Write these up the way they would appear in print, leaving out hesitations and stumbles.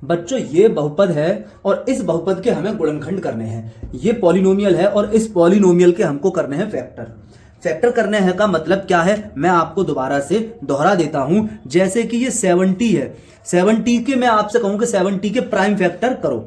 बच्चों ये बहुपद है और इस बहुपद के हमें गुणनखंड करने हैं। ये पॉलिनोमियल है और इस पॉलिनोमियल के हमको करने हैं फैक्टर। फैक्टर करने हैं का मतलब क्या है, मैं आपको दोबारा से दोहरा देता हूं। जैसे कि ये 70 है, 70 के मैं आपसे कहूं कि 70 के प्राइम फैक्टर करो,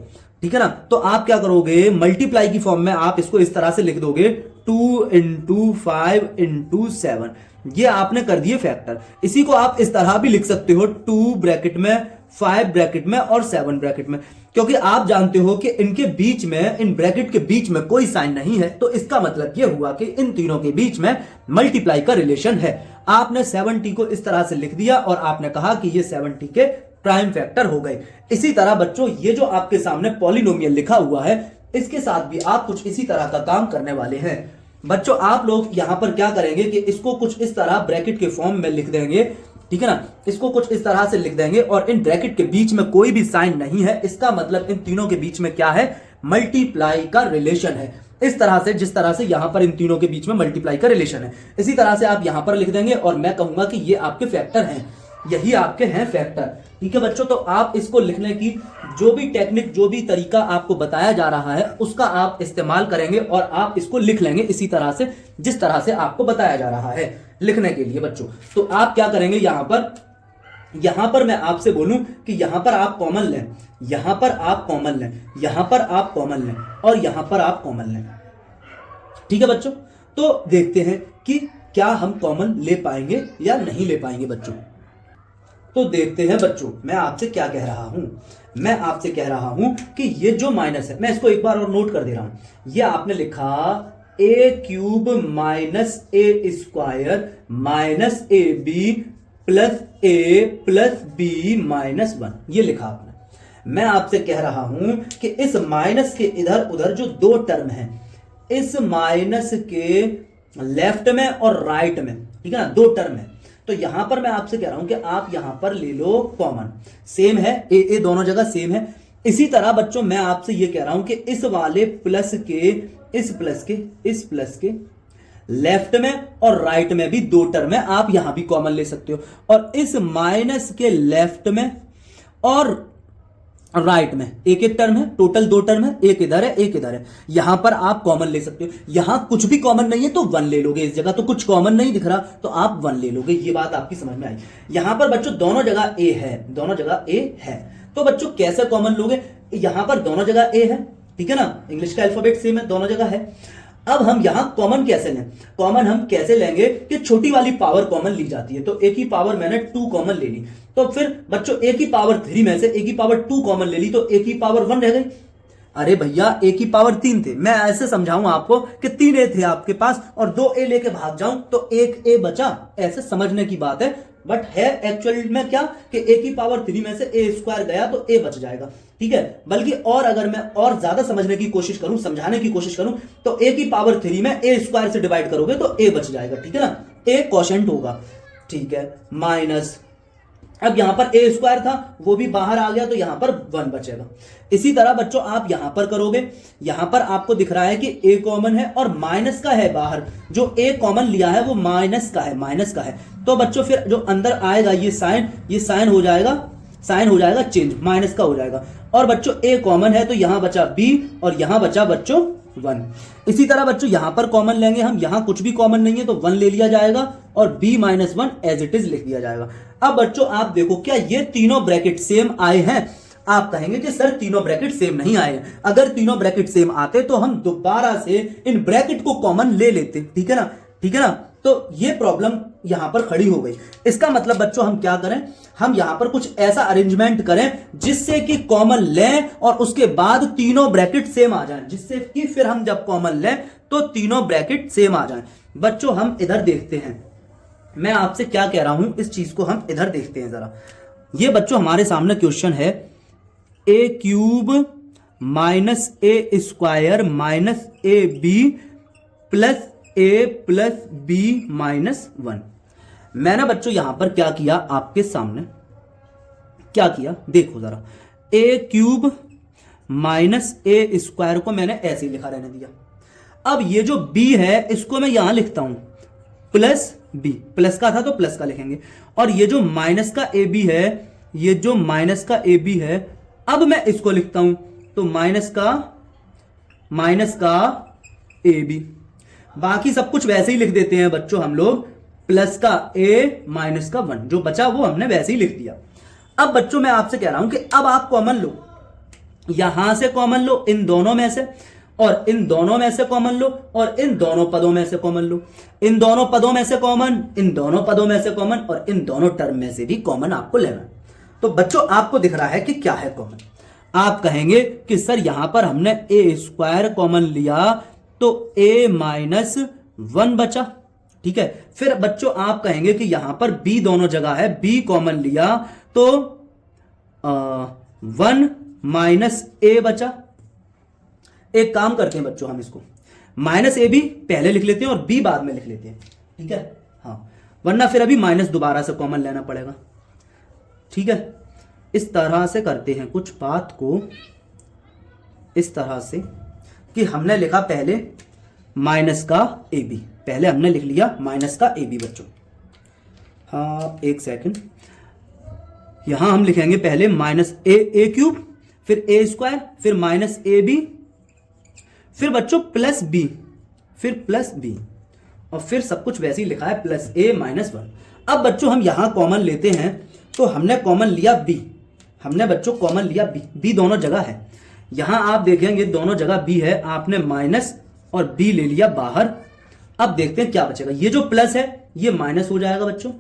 ठीक है ना। तो आप क्या करोगे, मल्टीप्लाई की फॉर्म में आप इसको इस तरह से लिख दोगे 2 इंटू 5 इंटू 7, ये आपने कर दिए फैक्टर। इसी को आप इस तरह भी लिख सकते हो 2 ब्रैकेट में, 5 ब्रैकेट में और 7 ब्रैकेट में, क्योंकि आप जानते हो कि इनके बीच में, इन ब्रैकेट के बीच में कोई साइन नहीं है, तो इसका मतलब यह हुआ कि इन तीनों के बीच में मल्टीप्लाई का रिलेशन है। आपने 70 को इस तरह से लिख दिया और आपने कहा कि ये 70 के प्राइम फैक्टर हो गए। इसी तरह बच्चों ये जो आपके सामने पॉलिनोमियल लिखा हुआ है, इसके साथ भी आप कुछ इसी तरह का काम करने वाले हैं। बच्चों आप लोग यहां पर क्या करेंगे कि इसको कुछ इस तरह ब्रैकेट के फॉर्म में लिख देंगे, ठीक है ना। इसको कुछ इस तरह से लिख देंगे और इन ब्रैकेट के बीच में कोई भी साइन नहीं है, इसका मतलब इन तीनों के बीच में क्या है, मल्टीप्लाई का रिलेशन है। इस तरह से, जिस तरह से यहां पर इन तीनों के बीच में मल्टीप्लाई का रिलेशन है, इसी तरह से आप यहां पर लिख देंगे और मैं कहूंगा कि ये आपके फैक्टर हैं, यही आपके हैं फैक्टर, ठीक है बच्चों। तो आप इसको लिखने की जो भी टेक्निक, जो भी तरीका आपको बताया जा रहा है, उसका आप इस्तेमाल करेंगे और आप इसको लिख लेंगे इसी तरह से, जिस तरह से आपको बताया जा रहा है लिखने के लिए बच्चों। तो आप क्या करेंगे, यहां पर मैं आपसे बोलूं कि यहां पर आप कॉमन लें, यहां पर आप कॉमन लें, यहां पर आप कॉमन लें और यहां पर आप कॉमन लें, ठीक है बच्चों। तो देखते हैं कि क्या हम कॉमन ले पाएंगे या नहीं ले पाएंगे बच्चों। तो देखते हैं बच्चों, मैं आपसे क्या कह रहा हूं, मैं आपसे कह रहा हूं कि ये जो माइनस है, मैं इसको एक बार और नोट कर दे रहा हूं। ये आपने लिखा a cube minus A square minus A B plus B minus 1, ये लिखा आपने। मैं आपसे कह रहा हूं कि इस माइनस के इधर उधर जो दो टर्म है, इस माइनस के लेफ्ट में और राइट में, ठीक है ना, दो टर्म है। तो यहां पर मैं आपसे कह रहा हूं कि आप यहां पर ले लो कॉमन, सेम है, ए दोनों जगह सेम है। इसी तरह बच्चों मैं आपसे यह कह रहा हूं कि इस वाले प्लस के, इस प्लस के लेफ्ट में और राइट में भी दो टर्म है, आप यहां भी कॉमन ले सकते हो। और इस माइनस के लेफ्ट में और राइट में एक एक टर्म है, टोटल दो टर्म है, एक इधर है एक इधर है, यहां पर आप कॉमन ले सकते हो। यहां कुछ भी कॉमन नहीं है तो 1 ले लोगे, इस जगह तो कुछ कॉमन नहीं दिख रहा तो आप 1 ले लोगे। ये बात आपकी समझ में आई। यहां पर बच्चों दोनों जगह ए है, दोनों जगह ए है, तो बच्चों कैसे कॉमन लोगे, यहां पर दोनों जगह ए है, ठीक है ना, इंग्लिश का अल्फाबेट सेम है, दोनों जगह है। अब हम यहां कॉमन कैसे लें, कॉमन हम कैसे लेंगे कि छोटी वाली पावर कॉमन ली जाती है। तो ए की पावर मैंने 2 कॉमन ले ली, तो फिर बच्चों ए की पावर 3 में से ए की पावर 2 कॉमन ले ली, तो ए की पावर 1 रह गई। अरे भैया ए की पावर 3 थे, मैं ऐसे समझाऊं आपको कि 3 ए थे आपके पास और 2 ए लेके भाग जाऊं तो 1 ए बचा, ऐसे समझने की बात है। बट है एक्चुअल में क्या कि ए की पावर 3 में से ए स्क्वायर गया तो ए बच जाएगा, ठीक है। बल्कि और अगर मैं और ज्यादा समझने की कोशिश करूं, समझाने की कोशिश करूं, तो ए की पावर 3 में ए स्क्वायर से डिवाइड करोगे तो ए बच जाएगा, ठीक है ना, ए क्वोशंट होगा, ठीक है, माइनस, अब यहां पर ए स्क्वायर था वो भी बाहर आ गया तो यहां पर 1 बचेगा। इसी तरह बच्चों आप यहां पर करोगे, यहां पर आपको दिख रहा है कि ए कॉमन है और माइनस का है बाहर, जो ए कॉमन लिया है वो माइनस का है, तो बच्चों फिर जो अंदर आएगा ये साइन हो जाएगा चेंज, माइनस का हो जाएगा। और बच्चों ए कॉमन है तो यहां बचा बी और यहां बचा बच्चों 1। इसी तरह बच्चों यहां पर कॉमन लेंगे हम, यहां कुछ भी कॉमन नहीं है तो 1 ले लिया जाएगा और b minus 1 as it is लिख दिया जाएगा। अब बच्चों आप देखो क्या ये तीनों ब्रैकेट सेम आए हैं, आप कहेंगे कि सर तीनों ब्रैकेट सेम नहीं आए। अगर तीनों ब्रैकेट सेम आते तो हम दोबारा से इन ब्रैकेट को कॉमन ले लेते, ठीक है ना। तो ये प्रॉब्लम यहां पर खड़ी हो गई। इसका मतलब बच्चों हम क्या करें, हम यहां पर कुछ ऐसा अरेंजमेंट करें जिससे कि कॉमन लें और उसके बाद तीनों ब्रैकेट सेम आ जाएं, जिससे कि फिर हम जब कॉमन लें तो तीनों ब्रैकेट सेम आ जाएं। बच्चों हम इधर देखते हैं, मैं आपसे क्या कह रहा हूं, इस चीज को हम इधर देखते हैं जरा। ये बच्चों हमारे सामने क्वेश्चन है a cube minus A square minus A B plus B minus 1। मैंने बच्चों यहां पर क्या किया, आपके सामने क्या किया देखो जरा, ए क्यूब माइनस ए स्क्वायर को मैंने ऐसे ही लिखा रहने दिया। अब ये जो b है इसको मैं यहां लिखता हूं प्लस b, प्लस का था तो प्लस का लिखेंगे, और ये जो माइनस का ए बी है, ये जो माइनस का ए बी है अब मैं इसको लिखता हूं तो माइनस का ए बी, बाकी सब कुछ वैसे ही लिख देते हैं बच्चों हम लोग, प्लस का ए माइनस का 1, जो बचा वो हमने वैसे ही लिख दिया। अब बच्चों मैं आपसे कह रहा हूं कि अब आप कॉमन लो, यहां से कॉमन लो इन दोनों में से, और इन दोनों में से कॉमन लो, और इन दोनों पदों में से कॉमन लो, इन दोनों पदों में से कॉमन, इन दोनों पदों में से कॉमन, और इन दोनों टर्म में से भी कॉमन आपको लेना। तो बच्चों आपको दिख रहा है कि क्या है कॉमन। आप कहेंगे कि सर यहां पर हमने ए स्क्वायर कॉमन लिया तो ए माइनस 1 बचा, ठीक है। फिर बच्चों आप कहेंगे कि यहां पर बी दोनों जगह है, बी कॉमन लिया तो 1 माइनस ए बचा। एक काम करते हैं बच्चों, हम इसको माइनस ए बी पहले लिख लेते हैं और बी बाद में लिख लेते हैं, ठीक है। हाँ, वरना फिर अभी माइनस दोबारा से कॉमन लेना पड़ेगा, ठीक है। इस तरह से करते हैं कुछ बात को, इस तरह से कि हमने लिखा पहले माइनस का ए बी, पहले हमने लिख लिया माइनस का ए बी बच्चों। हाँ एक सेकंड, यहां हम लिखेंगे पहले माइनस ए क्यूब, फिर ए स्क्वायर, फिर माइनस ए बी, फिर बच्चों प्लस बी, फिर प्लस बी, और फिर सब कुछ वैसे ही लिखा है प्लस ए माइनस 1। अब बच्चों हम यहां कॉमन लेते हैं तो हमने कॉमन लिया बी, हमने बच्चों कॉमन लिया बी, बी दोनों जगह है। यहां आप देखेंगे दोनों जगह बी है, आपने माइनस और बी ले लिया बाहर। अब देखते हैं क्या बचेगा, ये जो प्लस है ये माइनस हो जाएगा बच्चों,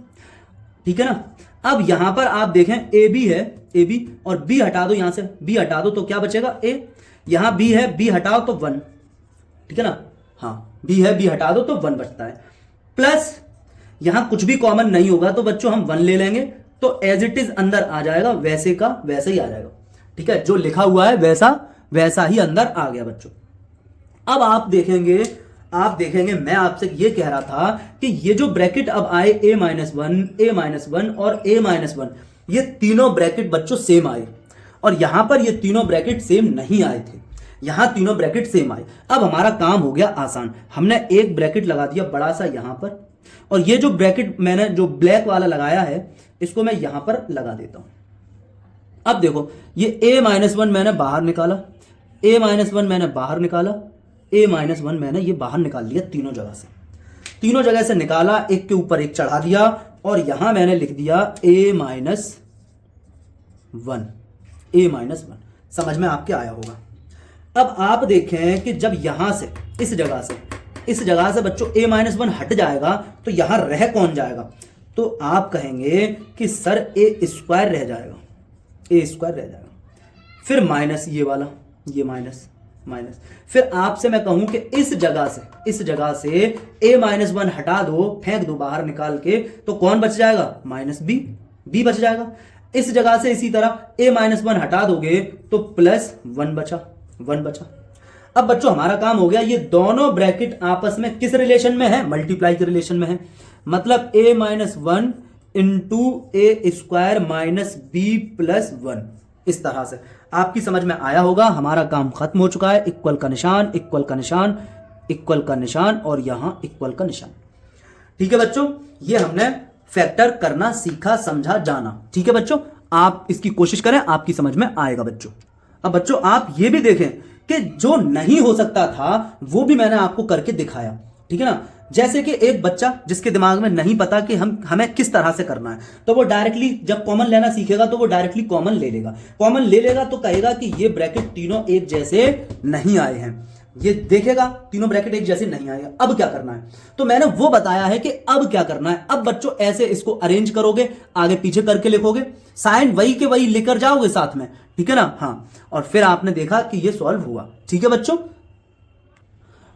ठीक है ना। अब यहां पर आप देखें ए बी है, ए बी, और बी हटा दो, यहां से बी हटा दो तो क्या बचेगा ए, यहां बी है, बी हटाओ तो 1, ठीक है ना। हाँ बी है, बी हटा दो तो 1 बचता है, प्लस यहां कुछ भी कॉमन नहीं होगा तो बच्चों हम 1 ले लेंगे तो एज इट इज अंदर आ जाएगा, वैसे का वैसे ही आ जाएगा, ठीक है। जो लिखा हुआ है वैसा वैसा ही अंदर आ गया बच्चों। अब आप देखेंगे मैं आपसे ये कह रहा था कि ये जो ब्रैकेट अब आए ए माइनस 1 और ए माइनस 1, ये तीनों ब्रैकेट बच्चों सेम आए, और यहां पर ये तीनों ब्रैकेट सेम नहीं आए थे, यहां तीनों ब्रैकेट सेम आए। अब हमारा काम हो गया आसान, हमने एक ब्रैकेट लगा दिया बड़ा सा यहां पर, और ये जो ब्रैकेट मैंने जो ब्लैक वाला लगाया है इसको मैं यहां पर लगा देता हूं। अब देखो ये ए माइनस 1 मैंने बाहर निकाला, ए माइनस 1 मैंने बाहर निकाला, ए माइनस 1 मैंने ये बाहर निकाल लिया, तीनों जगह से निकाला, एक के ऊपर एक चढ़ा दिया, और यहां मैंने लिख दिया ए माइनस 1। समझ में आपके आया होगा। अब आप देखें कि जब यहां से इस जगह से बच्चों ए माइनस 1 हट जाएगा तो यहां रह कौन जाएगा, तो आप कहेंगे कि सर ए स्क्वायर रह जाएगा, फिर माइनस ये वाला, ये माइनस, फिर आपसे मैं कहूं कि इस जगह से ए माइनस 1 हटा दो, फेंक दो बाहर निकाल के, तो कौन बच जाएगा, माइनस बी बच जाएगा। इस जगह से इसी तरह ए माइनस 1 हटा दोगे तो प्लस 1 बचा। अब बच्चों हमारा काम हो गया, ये दोनों ब्रैकेट आपस में किस रिलेशन में है, मल्टीप्लाई के रिलेशन में है, मतलब ए माइनस 1 इंटू ए स्क्वायर माइनस बी प्लस 1। इस तरह से आपकी समझ में आया होगा। हमारा काम खत्म हो चुका है, इक्वल का निशान, इक्वल का निशान, इक्वल का निशान, और यहां इक्वल का निशान, ठीक है बच्चों। ये हमने फैक्टर करना सीखा, समझा, जाना, ठीक है बच्चों। आप इसकी कोशिश करें, आपकी समझ में आएगा बच्चों। अब बच्चों आप ये भी देखें कि जो नहीं हो सकता था वो भी मैंने आपको करके दिखाया, ठीक है ना। जैसे कि एक बच्चा जिसके दिमाग में नहीं पता कि हमें किस तरह से करना है, तो वो डायरेक्टली जब कॉमन लेना सीखेगा तो वो डायरेक्टली कॉमन ले लेगा तो कहेगा कि ये ब्रैकेट तीनों एक जैसे नहीं आए हैं, ये देखेगा तीनों ब्रैकेट एक जैसे नहीं आए हैं, अब क्या करना है, तो मैंने वो बताया है कि अब क्या करना है। अब बच्चों ऐसे इसको अरेंज करोगे, आगे पीछे करके लिखोगे, साइन वही के वही लेकर जाओगे साथ में, ठीक है ना। हाँ, और फिर आपने देखा कि ये सॉल्व हुआ, ठीक है बच्चों।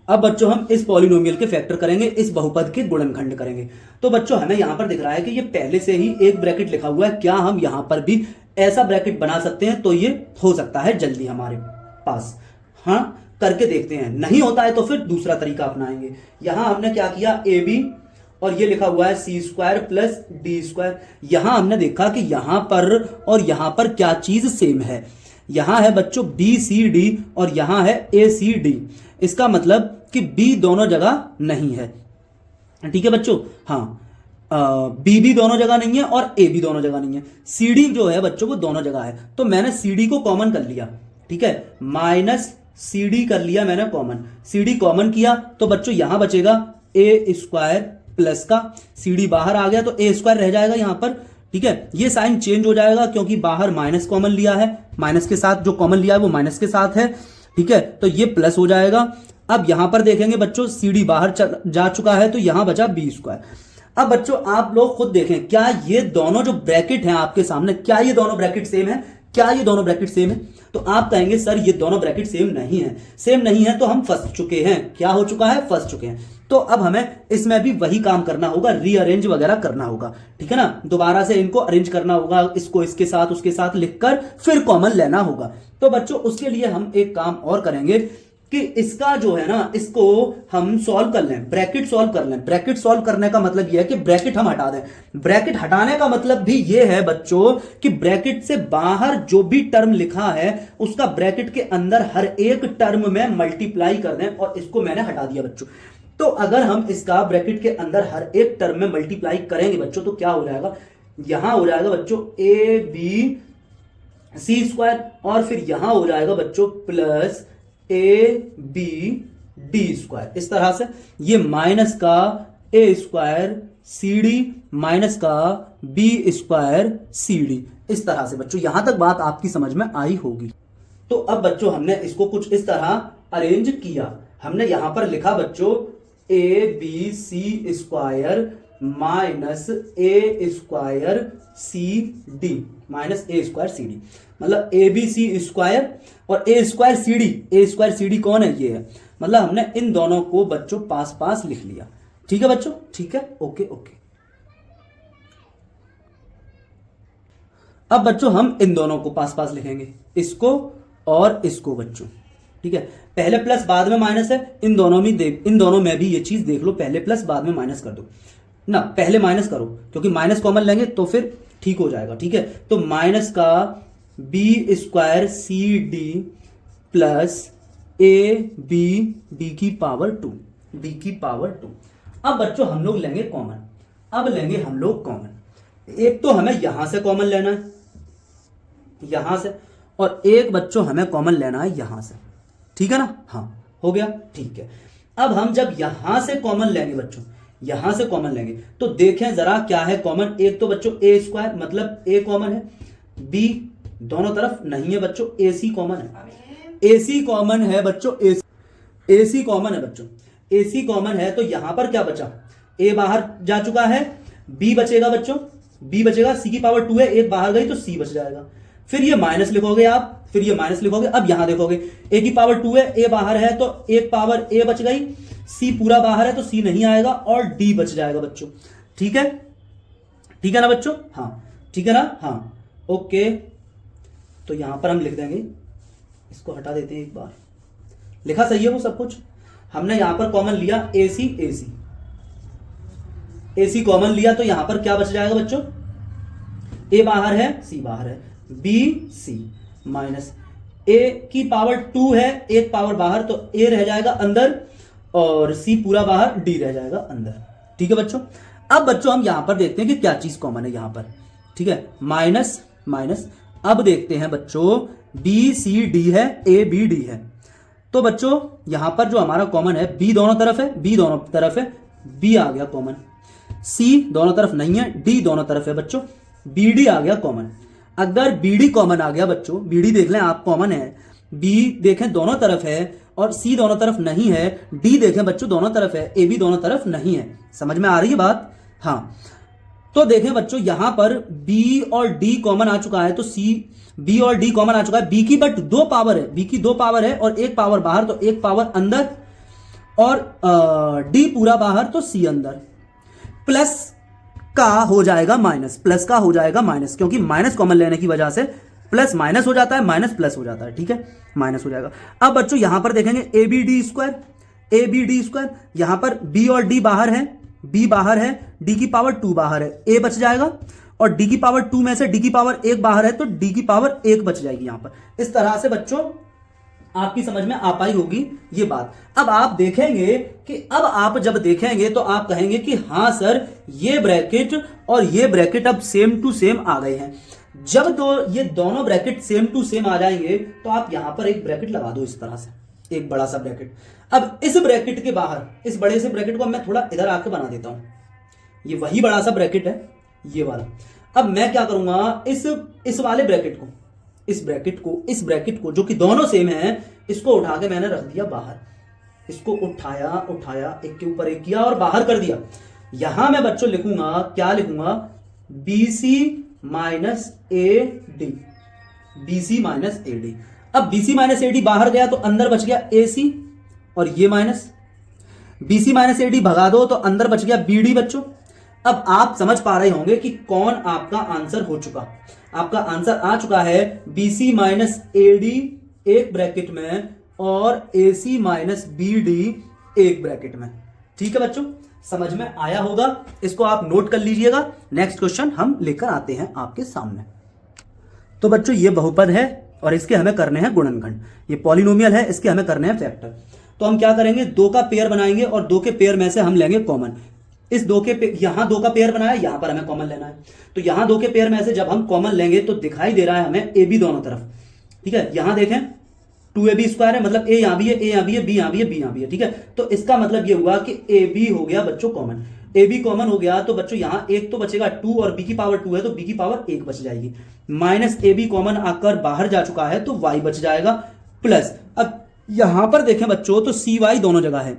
अब बच्चों हम इस पॉलिनोमियल के फैक्टर करेंगे, इस बहुपद के गुणनखंड करेंगे। तो बच्चों हमें यहां पर दिख रहा है कि ये पहले से ही एक ब्रैकेट लिखा हुआ है, क्या हम यहां पर भी ऐसा ब्रैकेट बना सकते हैं, तो ये हो सकता है जल्दी हमारे पास। हाँ, करके देखते हैं, नहीं होता है तो फिर दूसरा तरीका अपनाएंगे। यहां हमने क्या किया, ए बी, और ये लिखा हुआ है सी स्क्वायर प्लस डी स्क्वायर। यहां हमने देखा कि यहां पर और यहां पर क्या चीज सेम है, यहां है बच्चों बी सी डी और यहां है ए सी डी। इसका मतलब कि बी दोनों जगह नहीं है, ठीक है बच्चों। हाँ, बी भी दोनों जगह नहीं है और ए भी दोनों जगह नहीं है, सी डी जो है बच्चों वो दोनों जगह है। तो मैंने सी डी को कॉमन कर लिया, ठीक है, माइनस सी डी कर लिया मैंने कॉमन, सी डी कॉमन किया तो बच्चों यहां बचेगा ए स्क्वायर प्लस का, सी डी बाहर आ गया तो ए स्क्वायर रह जाएगा यहां पर, ठीक है। ये साइन चेंज हो जाएगा क्योंकि बाहर माइनस कॉमन लिया है, माइनस के साथ जो कॉमन लिया है वो माइनस के साथ है, ठीक है, तो ये प्लस हो जाएगा। अब यहां पर देखेंगे बच्चों सी डी बाहर जा चुका है तो यहां बचा बी स्क्वायर। अब बच्चों आप लोग खुद देखें क्या ये दोनों जो ब्रैकेट हैं आपके सामने, क्या ये दोनों ब्रैकेट सेम है, क्या ये दोनों ब्रैकेट सेम है? तो आप कहेंगे सर ये दोनों ब्रैकेट सेम नहीं है, सेम नहीं है तो हम फंस चुके हैं। क्या हो चुका है? फंस चुके हैं। तो अब हमें इसमें भी वही काम करना होगा, रीअरेंज वगैरह करना होगा, ठीक है ना, दोबारा से इनको अरेंज करना होगा, इसको इसके साथ उसके साथ लिखकर फिर कॉमन लेना होगा। तो बच्चों उसके लिए हम एक काम और करेंगे कि इसका जो है ना इसको हम सॉल्व कर लें, ब्रैकेट सॉल्व कर लें। ब्रैकेट सॉल्व करने का मतलब यह है कि ब्रैकेट हम हटा दें। ब्रैकेट हटाने का मतलब भी यह है बच्चों कि ब्रैकेट से बाहर जो भी टर्म लिखा है उसका ब्रैकेट के अंदर हर एक टर्म में मल्टीप्लाई कर दें, और इसको मैंने हटा दिया बच्चों। तो अगर हम इसका ब्रैकेट के अंदर हर एक टर्म में मल्टीप्लाई करेंगे बच्चों तो क्या हो जाएगा, यहां हो जाएगा बच्चों ए बी सी स्क्वायर, और फिर यहां हो जाएगा बच्चों plus A B D square. इस तरह से ये माइनस का A square C D minus का बी स्क्वायर सी डी, इस तरह से बच्चों यहां तक बात आपकी समझ में आई होगी। तो अब बच्चों हमने इसको कुछ इस तरह अरेंज किया। हमने यहां पर लिखा बच्चों A B C square minus A square C D minus A square C D, मतलब ए बी सी स्क्वायर और A square C D. A square C D कौन है? ये है, मतलब हमने इन दोनों को बच्चों पास पास लिख लिया, ठीक है बच्चों, ठीक है, ओके ओके। अब बच्चों हम इन दोनों को पास पास लिखेंगे, इसको और इसको बच्चों, ठीक है, पहले प्लस बाद में माइनस है, इन दोनों में भी ये चीज देख लो, पहले प्लस बाद में माइनस कर दो ना, पहले माइनस करो क्योंकि माइनस कॉमन लेंगे तो फिर ठीक हो जाएगा, ठीक है। तो माइनस का B square C D plus A B D की पावर 2, डी की पावर 2। अब बच्चों हम लोग लेंगे कॉमन, अब लेंगे हम लोग कॉमन। एक तो हमें यहां से कॉमन लेना है, यहां से, और एक बच्चों हमें कॉमन लेना है यहां से, ठीक है ना, हाँ हो गया, ठीक है। अब हम जब यहां से कॉमन लेंगे बच्चों, यहां से कॉमन लेंगे तो देखें जरा क्या है कॉमन। एक तो बच्चों ए स्क्वायर मतलब ए कॉमन है, बी दोनों तरफ नहीं है बच्चों, ए सी कॉमन है, ए सी कॉमन है बच्चों, ए सी कॉमन है बच्चों, ए सी कॉमन है। तो यहां पर क्या बचा, ए बाहर जा चुका है, बी बचेगा बच्चों, बी बचेगा, सी की पावर 2 है, एक बाहर गई तो सी बच जाएगा, फिर ये माइनस लिखोगे आप, फिर ये माइनस लिखोगे। अब यहां देखोगे ए की पावर 2 है, ए बाहर है तो एक पावर ए बच गई, सी पूरा बाहर है तो सी नहीं आएगा और डी बच जाएगा बच्चों, ठीक है, ठीक है ना बच्चों, हाँ ठीक है ना, हाँ ओके। तो यहां पर हम लिख देंगे, इसको हटा देते हैं एक बार, लिखा सही है वो सब कुछ। हमने यहां पर कॉमन लिया ए सी, ए सी, ए सी कॉमन लिया तो यहां पर क्या बच जाएगा बच्चों, ए बाहर है सी बाहर है, बी सी माइनस ए की पावर 2 है, एक पावर बाहर तो ए रह जाएगा अंदर और सी पूरा बाहर, डी रह जाएगा अंदर, ठीक है बच्चों। अब बच्चों हम यहां पर देखते हैं कि क्या चीज कॉमन है यहां पर, ठीक है, माइनस माइनस। अब देखते हैं बच्चों बी सी डी है, ए बी डी है, तो बच्चों यहां पर जो हमारा कॉमन है बी दोनों तरफ है, बी दोनों तरफ है, बी आ गया कॉमन, सी दोनों तरफ नहीं है, डी दोनों तरफ है बच्चों, बी डी आ गया कॉमन। अगर बी डी कॉमन आ गया बच्चों, बी डी देख लें आप कॉमन है, बी देखें दोनों तरफ है और सी दोनों तरफ नहीं है, डी देखें बच्चों दोनों तरफ है, ए बी दोनों तरफ नहीं है, समझ में आ रही है बात, हाँ। तो देखें बच्चों यहां पर बी और डी कॉमन आ चुका है, तो सी बी और डी कॉमन आ चुका है, बी की बट 2 पावर है, बी की 2 पावर है और एक पावर बाहर तो एक पावर अंदर, और डी पूरा बाहर तो सी अंदर, प्लस का हो जाएगा माइनस, प्लस का हो जाएगा माइनस, क्योंकि माइनस कॉमन लेने की वजह से प्लस माइनस हो जाता है, माइनस प्लस हो जाता है, ठीक है, माइनस हो जाएगा। अब बच्चों यहां पर देखेंगे A B D square, A B D square, यहां पर बी और डी बाहर है, बी बाहर है, डी की पावर 2 बाहर है, ए बच जाएगा, और डी की पावर 2 में से डी की पावर 1 बाहर है तो डी की पावर 1 बच जाएगी यहां पर। इस तरह से बच्चों आपकी समझ में आ पाई होगी ये बात। अब आप देखेंगे कि अब आप जब देखेंगे तो आप कहेंगे कि हाँ सर ये ब्रैकेट और ये ब्रैकेट अब सेम टू सेम आ गए हैं। जब ये दोनों ब्रैकेट सेम टू सेम आ जाएंगे तो आप यहां पर एक ब्रैकेट लगा दो इस तरह से, एक बड़ा सा ब्रैकेट। अब इस ब्रैकेट के बाहर, इस बड़े से ब्रैकेट को मैं थोड़ा इधर आके बना देता हूं, ये वही बड़ा सा ब्रैकेट है ये वाला। अब मैं क्या करूंगा, इस वाले ब्रैकेट को, इस ब्रैकेट को जो कि दोनों सेम है, इसको उठा के मैंने रख दिया बाहर। इसको उठाया एक के ऊपर एक किया और बाहर कर दिया। यहां मैं बच्चों लिखूंगा, क्या लिखूंगा, BC minus AD, BC minus AD। अब BC माइनस AD बाहर गया तो अंदर बच गया AC और ये माइनस, BC माइनस AD भगा दो तो अंदर बच गया BD बच्चों। अब आप समझ पा रहे होंगे कि कौन आपका आंसर हो चुका। आपका आंसर आ चुका है BC माइनस AD एक ब्रैकेट में और AC माइनस BD एक ब्रैकेट में। ठीक है बच्चों, समझ में आया होगा, इसको आप नोट कर लीजिएगा। नेक्स्ट क्वेश्चन हम लेकर आते हैं आपके सामने। तो बच्चों ये बहुपद है और इसके हमें करने हैं गुणनखंड। ये पॉलिनोमियल है, इसके हमें करने हैं फैक्टर। तो हम क्या करेंगे, दो का पेयर बनाएंगे और दो के पेयर में से हम लेंगे कॉमन। इस दो के यहां दो का पेयर बनाया, यहां पर हमें कॉमन लेना है। तो यहां दो के पेयर में से जब हम कॉमन लेंगे तो दिखाई दे रहा है हमें AB दोनों तरफ। ठीक है, यहां देखें 2AB स्क्वायर है, मतलब A यहां भी है, A यहां भी है, B यहां भी है, B यहां भी है। ठीक है, तो इसका मतलब ये हुआ कि AB हो गया बच्चों कॉमन। AB कॉमन हो गया तो बच्चों यहां एक तो बचेगा 2 और B की पावर 2 है तो B की पावर 1 बच जाएगी। माइनस AB कॉमन आकर बाहर जा चुका है तो Y बच जाएगा प्लस। अब यहां पर देखें बच्चों तो CY दोनों जगह है,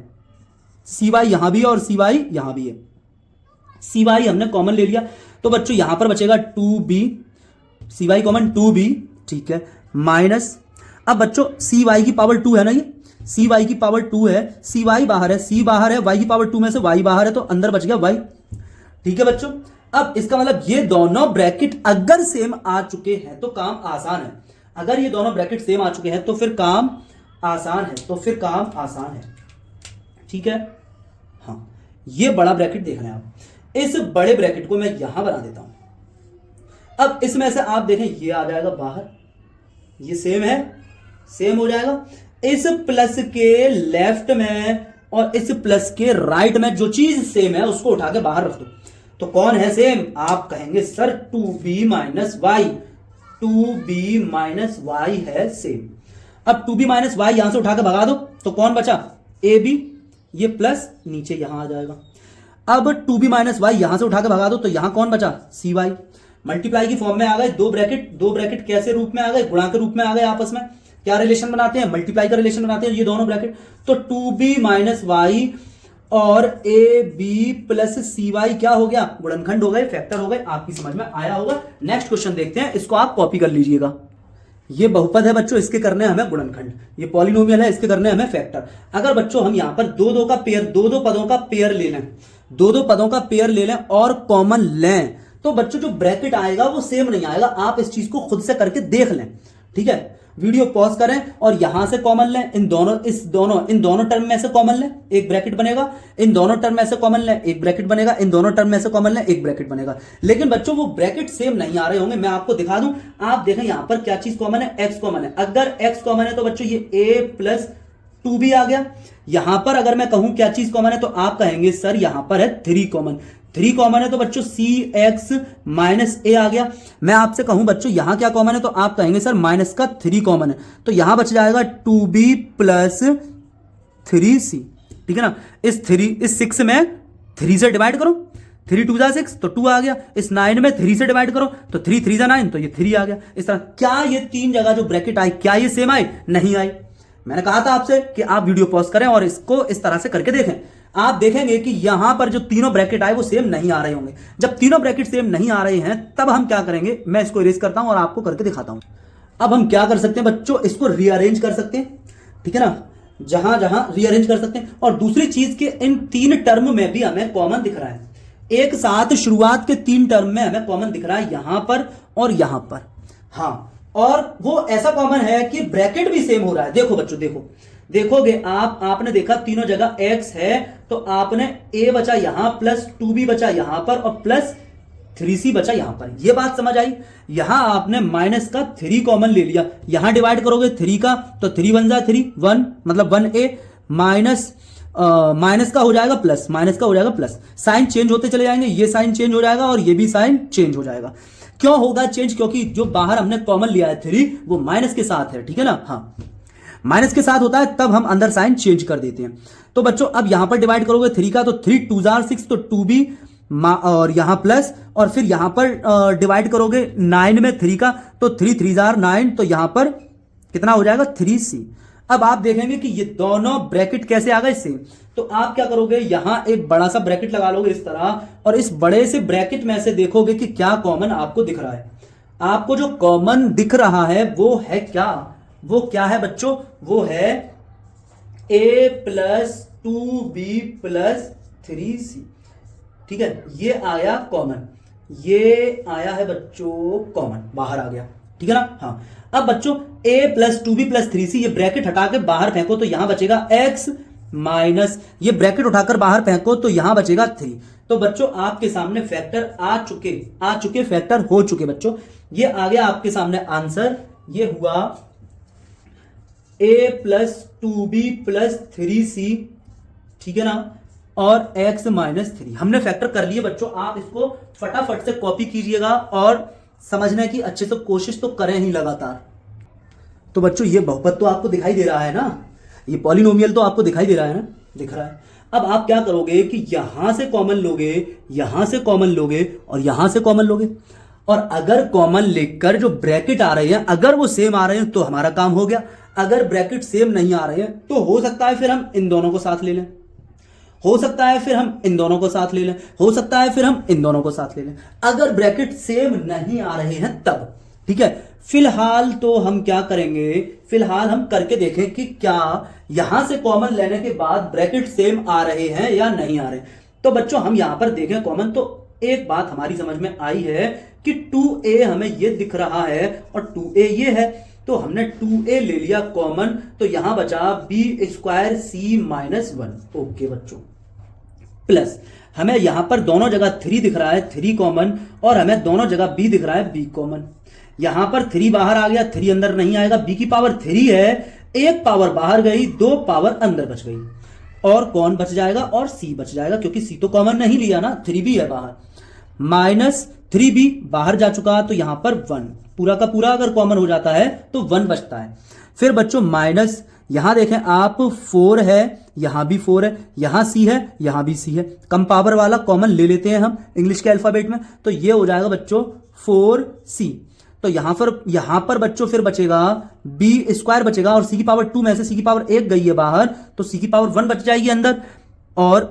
CY यहां भी है और CY यहां भी है। CY हमने कॉमन ले लिया तो बच्चों यहां पर बचेगा 2B, CY कॉमन 2B। ठीक है, माइनस, अब बच्चों CY की पावर 2 है ना, ये CY की पावर 2 है, CY बाहर है, C बाहर है, Y की पावर 2 में से Y बाहर है तो अंदर बच गया Y। ठीक है बच्चों, अब इसका मतलब ये दोनों ब्रैकेट अगर सेम आ चुके हैं तो काम आसान है। अगर ये दोनों ब्रैकेट सेम आ चुके हैं तो फिर काम आसान है, ठीक है। हाँ, ये बड़ा ब्रैकेट देख रहे हैं आप, इस बड़े ब्रैकेट को मैं यहां बना देता हूं। अब इसमें से आप देखें ये आ जाएगा बाहर, ये सेम है, सेम हो जाएगा। इस प्लस के लेफ्ट में और इस प्लस के राइट में जो चीज सेम है उसको उठा के बाहर रख दो। तो कौन है सेम, आप कहेंगे sir 2B minus Y, 2B minus Y है सेम। अब 2B माइनस वाई यहां से उठा के भगा दो तो कौन बचा, AB, ये प्लस नीचे यहां आ जाएगा। अब 2B माइनस वाई यहां से उठा के भगा दो तो यहां कौन बचा, CY। मल्टीप्लाई की फॉर्म में आ गए, दो ब्रैकेट कैसे रूप में आ गए, गुणा के रूप में आ गए। आपस में क्या रिलेशन बनाते हैं, मल्टीप्लाई का रिलेशन बनाते हैं ये दोनों ब्रैकेट। तो 2B माइनस वाई और AB प्लस CY क्या हो गया, गुणनखंड हो गए, फैक्टर हो गए। आपकी समझ में आया होगा। नेक्स्ट क्वेश्चन देखते हैं, इसको आप कॉपी कर लीजिएगा। ये बहुपद है बच्चों, इसके करने हमें गुणनखंड। ये पॉलिनोमियल है, इसके करने हमें फैक्टर। अगर बच्चों हम यहां पर दो का पेयर, दो पदों का पेयर ले लें, दो पदों का पेयर ले लें और कॉमन लें तो बच्चों जो ब्रैकेट आएगा वो सेम नहीं आएगा। आप इस चीज को खुद से करके देख लें। ठीक है, वीडियो पॉज करें और यहां से कॉमन लें, इन दोनों टर्म में से कॉमन लें, एक ब्रैकेट बनेगा। इन दोनों टर्म में से कॉमन लें, एक ब्रैकेट बनेगा। इन दोनों टर्म में से कॉमन लें, एक ब्रैकेट बनेगा। लेकिन बच्चों वो ब्रैकेट सेम नहीं आ रहे होंगे, मैं आपको दिखा दूं। आप देखें यहां पर क्या चीज कॉमन है, x कॉमन है। अगर x कॉमन है तो बच्चों ये a प्लस 2b आ गया। यहां पर अगर मैं कहूं क्या चीज कॉमन है तो आप कहेंगे सर यहां पर है 3 कॉमन। 3 कॉमन है तो बच्चों cx माइनस a आ गया। मैं आपसे कहूं बच्चों यहां क्या कॉमन है तो आप कहेंगे सर माइनस का 3 कॉमन है, तो यहां बच जाएगा 2b प्लस 3c। ठीक है ना, इस 6 में 3 से डिवाइड करो, 3 2 जा 6 तो 2 आ गया। इस 9 में 3 से डिवाइड करो तो 3 3 जा 9 तो ये 3 आ गया। इस तरह क्या ये 3 जगह जो ब्रैकेट आई क्या ये सेम आई, नहीं आई। मैंने कहा था आपसे कि आप वीडियो पॉज करें और इसको इस तरह से करके देखें। आप देखेंगे कि यहां पर जो तीनों ब्रैकेट आए वो सेम नहीं आ रहे होंगे। जब तीनों ब्रैकेट सेम नहीं आ रहे हैं तब हम क्या करेंगे, मैं इसको इरेज करता हूं और आपको करके दिखाता हूं। अब हम क्या कर सकते हैं बच्चों, इसको रीअरेंज कर सकते हैं। ठीक है ना, जहां जहां रीअरेंज कर सकते हैं। और दूसरी चीज के इन 3 टर्म में भी हमें कॉमन दिख रहा है। एक साथ शुरुआत के 3 टर्म में हमें कॉमन दिख रहा है, यहां पर और यहां पर। हाँ, और वो ऐसा कॉमन है कि ब्रैकेट भी सेम हो रहा है। देखो बच्चों, देखोगे आपने देखा तीनों जगह x है तो आपने a बचा यहां प्लस 2b बचा यहां पर और प्लस 3c बचा यहां पर। ये बात समझ आई। यहां आपने माइनस का 3 कॉमन ले लिया, यहां डिवाइड करोगे 3 का तो 3 1 जा 3 1 मतलब 1a माइनस का हो जाएगा प्लस, माइनस का हो जाएगा प्लस, साइन चेंज होते चले जाएंगे, ये साइन चेंज हो जाएगा और ये भी साइन चेंज हो जाएगा। क्यों होगा चेंज? क्योंकि जो बाहर हमने कॉमन लिया है 3 वो माइनस के साथ है, ठीक है ना। हाँ माइनस के साथ होता है तब हम अंदर साइन चेंज कर देते हैं। तो बच्चों अब यहां पर डिवाइड करोगे 3 का तो 3 2 जार 6 तो 2b और यहां प्लस, और फिर यहां पर डिवाइड करोगे 9 में 3 का तो 3 3 जार 9 तो यहां पर कितना हो जाएगा 3c। अब आप देखेंगे कि ये दोनों ब्रैकेट कैसे आ गए सेम, तो आप क्या करोगे यहां एक बड़ा सा ब्रैकेट लगा लोगे इस तरह, और इस बड़े से ब्रैकेट में से देखोगे कि क्या कॉमन आपको दिख रहा है। आपको जो कॉमन दिख रहा है वो है क्या? वो क्या है बच्चों? वो है a plus 2b plus 3c, ठीक है। ये आया कॉमन, ये आया है बच्चों कॉमन, बाहर आ गया, ठीक है ना। हाँ अब बच्चों a plus 2b plus 3c ये ब्रैकेट हटा के बाहर फेंको तो यहां बचेगा x माइनस, ये ब्रैकेट उठाकर बाहर फेंको तो यहां बचेगा 3। तो बच्चों आपके सामने फैक्टर आ चुके फैक्टर हो चुके बच्चों। ये आ गया आपके सामने आंसर, ये हुआ a plus 2b plus 3c, ठीक है ना, और x माइनस 3 हमने फैक्टर कर लिए बच्चों। आप इसको फटाफट से कॉपी कीजिएगा और समझने की अच्छे से कोशिश तो करें ही लगातार। तो बच्चों ये बहुपद तो आपको दिखाई दे रहा है ना, ये पॉलिनोमियल तो आपको दिखाई दे रहा है ना, दिख रहा है। अब आप क्या करोगे कि यहां से कॉमन लोगे, यहां से कॉमन लोगे और यहां से कॉमन लोगे, और अगर कॉमन लेकर जो ब्रैकेट आ रहे हैं अगर वो सेम आ रहे हैं तो हमारा काम हो गया। अगर ब्रैकेट सेम नहीं आ रहे हैं तो हो सकता है फिर हम इन दोनों को साथ ले लें, हो सकता है फिर हम इन दोनों को साथ ले लें, हो सकता है फिर हम इन दोनों को साथ ले लें। अगर ब्रैकेट सेम नहीं आ रहे हैं तब, ठीक है। फिलहाल तो हम क्या करेंगे, फिलहाल हम करके देखें कि क्या यहां से कॉमन लेने के बाद ब्रैकेट सेम आ रहे हैं या नहीं आ रहे। तो बच्चों हम यहां पर देखें कॉमन, तो एक बात हमारी समझ में आई है कि 2a हमें ये दिख रहा है और 2a ये है, तो हमने 2a ले लिया कॉमन, तो यहां बचा b square c minus 1। Okay बच्चों, प्लस हमें यहां पर दोनों जगह 3 दिख रहा है, 3 कॉमन, और हमें दोनों जगह b दिख रहा है, b कॉमन। यहां पर 3 बाहर आ गया, 3 अंदर नहीं आएगा, b की पावर 3 है, एक पावर बाहर गई, 2 पावर अंदर बच गई, और कौन बच जाएगा? और c बच जाएगा, क्योंकि c तो कॉमन नहीं लिया ना, 3b है बाहर, माइनस 3b बाहर जा चुका, तो यहां पर 1 पूरा का पूरा अगर कॉमन हो जाता है तो 1 बचता है। फिर बच्चों माइनस, यहां देखें आप 4 है, यहां भी 4 है, यहां c है, यहां भी c है, कम पावर वाला कॉमन ले लेते हैं हम इंग्लिश के अल्फाबेट में, तो ये हो जाएगा बच्चों 4c। तो यहां पर बच्चों फिर बचेगा b स्क्वायर बचेगा, और c की पावर 2 में से c की पावर 1 गई है बाहर, तो c की पावर 1 बच जाएगी अंदर, और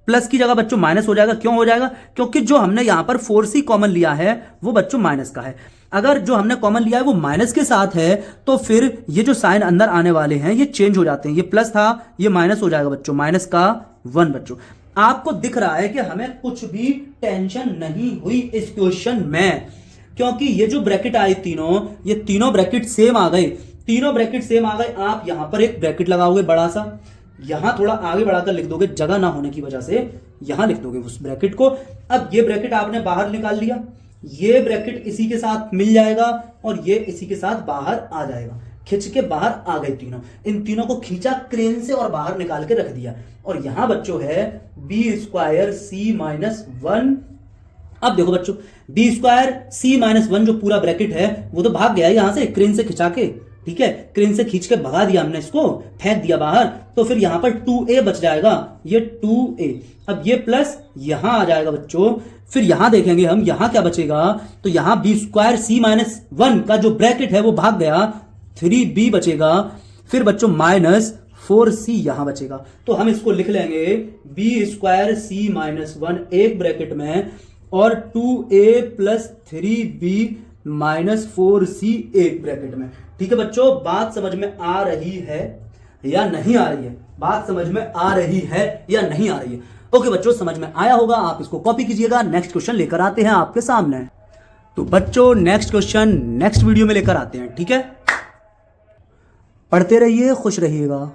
प्लस की जगह बच्चों माइनस हो जाएगा। क्यों हो जाएगा? क्योंकि जो हमने यहां पर 4c कॉमन लिया है वो बच्चों माइनस का है। अगर जो हमने कॉमन लिया है वो माइनस के साथ है तो फिर ये जो साइन अंदर आने वाले हैं ये चेंज हो जाते हैं, ये प्लस था ये माइनस हो जाएगा बच्चों, माइनस का 1 बच्चों। आपको दिख रहा है कि हमें कुछ भी टेंशन नहीं हुई इस क्वेश्चन में, क्योंकि ये जो ब्रैकेट आए ये तीनों ब्रैकेट सेम आ गए, तीनों ब्रैकेट सेम आ गए। आप यहां पर एक ब्रैकेट लगाओगे बड़ा सा, यहां थोड़ा आगे बढ़ाकर लिख दोगे, जगह ना होने की वजह से यहां लिख दोगे उस ब्रैकेट को। अब ये ब्रैकेट आपने बाहर निकाल लिया, ये ब्रैकेट इसी के साथ मिल जाएगा और ये इसी के साथ बाहर आ जाएगा, खिंच के बाहर आ गए तीनों। इन तीनों को खींचा क्रेन से और बाहर निकाल के रख दिया, और यहां बच्चों है b स्क्वायर c माइनस 1। अब देखो बच्चों b स्क्वायर c माइनस 1 जो पूरा ब्रैकेट है वो तो भाग गया यहां से क्रेन से खिंचा के, ठीक है, क्रेन से खींच के भगा दिया हमने, इसको फेंक दिया बाहर, तो फिर यहां पर 2a बच जाएगा, ये 2a। अब ये प्लस यहां आ जाएगा बच्चों, फिर यहां देखेंगे हम यहां क्या बचेगा, तो यहां b स्क्वायर c माइनस 1 का जो ब्रैकेट है वो भाग गया, 3b बचेगा, फिर बच्चों माइनस 4c यहां बचेगा। तो हम इसको लिख लेंगे b स्क्वायर c माइनस 1 एक ब्रैकेट में, और 2a plus 3b minus 4c एक ब्रैकेट में। ठीक है बच्चों, बात समझ में आ रही है या नहीं आ रही है? बात समझ में आ रही है या नहीं आ रही है? ओके बच्चों, समझ में आया होगा, आप इसको कॉपी कीजिएगा। नेक्स्ट क्वेश्चन लेकर आते हैं आपके सामने। तो बच्चों नेक्स्ट क्वेश्चन नेक्स्ट वीडियो में लेकर आते हैं, ठीक है? पढ़ते रहिए, खुश रहिएगा।